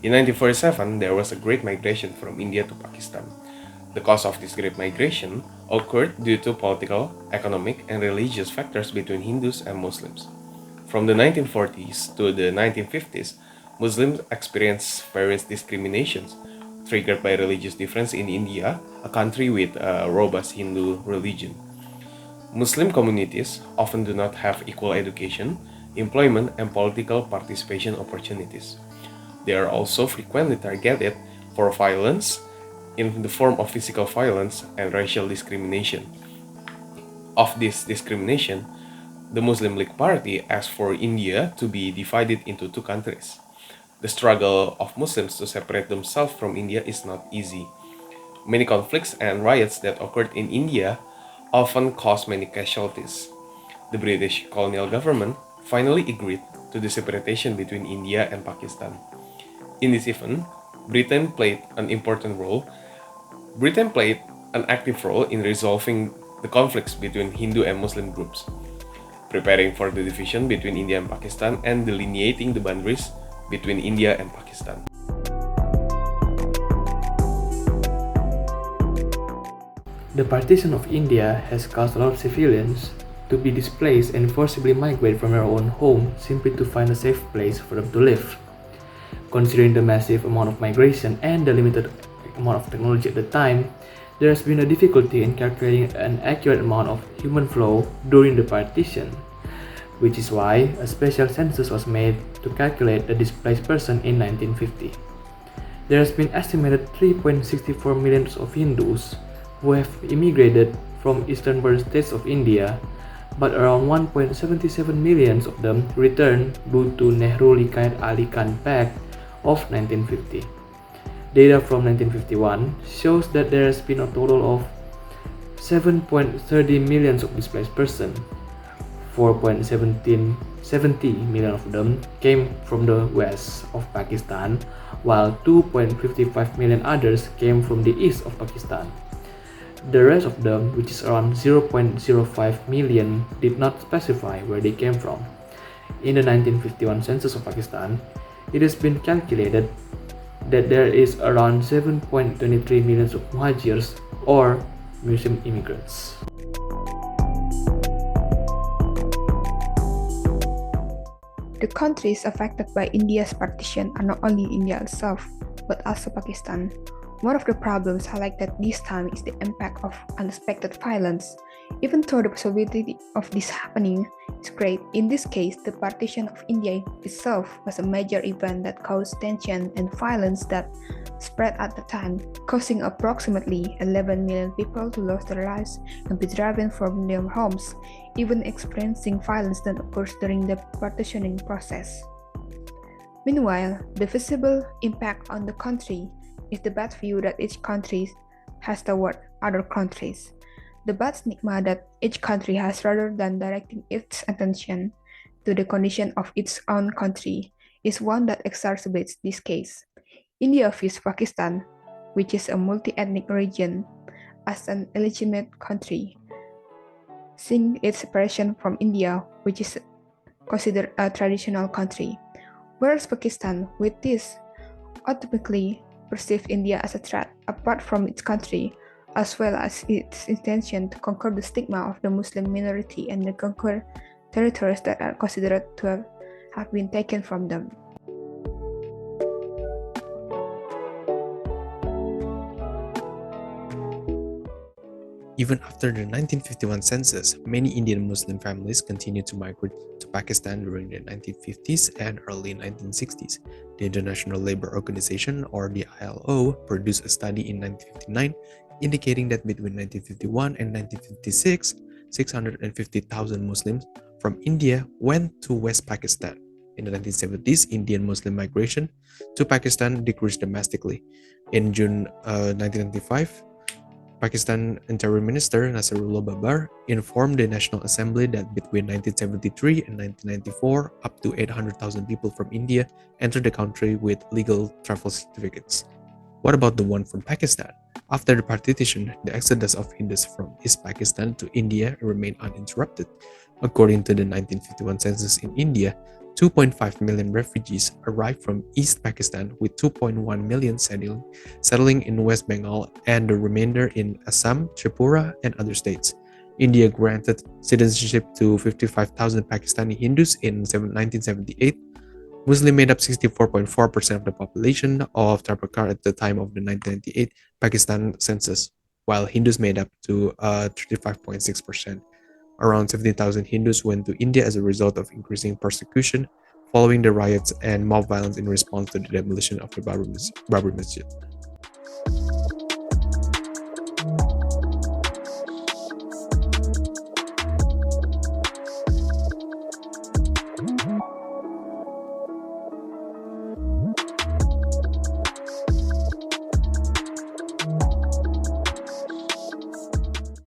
In 1947, there was a great migration from India to Pakistan. The cause of this great migration occurred due to political, economic, and religious factors between Hindus and Muslims. From the 1940s to the 1950s, Muslims experienced various discriminations triggered by religious difference in India, a country with a robust Hindu religion. Muslim communities often do not have equal education, employment, and political participation opportunities. They are also frequently targeted for violence in the form of physical violence and racial discrimination. Of this discrimination, the Muslim League Party asked for India to be divided into two countries. The struggle of Muslims to separate themselves from India is not easy. Many conflicts and riots that occurred in India often caused many casualties. The British colonial government finally agreed to the separation between India and Pakistan. In this event, Britain played an active role in resolving the conflicts between Hindu and Muslim groups, preparing for the division between India and Pakistan and delineating the boundaries between India and Pakistan. The partition of India has caused a lot of civilians to be displaced and forcibly migrate from their own home simply to find a safe place for them to live. Considering the massive amount of migration and the limited amount of technology at the time, there has been a difficulty in calculating an accurate amount of human flow during the partition, which is why a special census was made to calculate the displaced person in 1950. There has been estimated 3.64 million of Hindus who have immigrated from eastern states of India, but around 1.77 million of them returned due to Nehru-Ali Khan Pact of 1950. Data from 1951 shows that there has been a total of 7.30 million of displaced persons. 4.70 million of them came from the west of Pakistan, while 2.55 million others came from the east of Pakistan. The rest of them, which is around 0.05 million, did not specify where they came from. In the 1951 census of Pakistan, it has been calculated that there is around 7.23 million of Muhajirs or Muslim immigrants. The countries affected by India's partition are not only India itself, but also Pakistan. One of the problems highlighted this time is the impact of unexpected violence. Even though the possibility of this happening is great, in this case, the partition of India itself was a major event that caused tension and violence that spread at the time, causing approximately 11 million people to lose their lives and be driven from their homes, even experiencing violence that occurs during the partitioning process. Meanwhile, the visible impact on the country is the bad view that each country has toward other countries. The bad stigma that each country has rather than directing its attention to the condition of its own country is one that exacerbates this case. India views Pakistan, which is a multi-ethnic region, as an illegitimate country, seeing its separation from India, which is considered a traditional country. Whereas Pakistan, with this, automatically perceived India as a threat apart from its country, as well as its intention to conquer the stigma of the Muslim minority and to conquer territories that are considered to have been taken from them. Even after the 1951 census, many Indian Muslim families continued to migrate to Pakistan during the 1950s and early 1960s. The International Labour Organization, or the ILO, produced a study in 1959 indicating that between 1951 and 1956, 650,000 Muslims from India went to West Pakistan. In the 1970s, Indian Muslim migration to Pakistan decreased dramatically. In June 1995, Pakistan Interim Minister Nasrullah Babar informed the National Assembly that between 1973 and 1994, up to 800,000 people from India entered the country with legal travel certificates. What about the one from Pakistan? After the partition, the exodus of Hindus from East Pakistan to India remained uninterrupted. According to the 1951 census in India, 2.5 million refugees arrived from East Pakistan, with 2.1 million settling in West Bengal and the remainder in Assam, Tripura, and other states. India granted citizenship to 55,000 Pakistani Hindus in 1978. Muslims made up 64.4% of the population of Tripura at the time of the 1998 Pakistan census, while Hindus made up to 35.6%. Around 70,000 Hindus went to India as a result of increasing persecution following the riots and mob violence in response to the demolition of the Babri Masjid.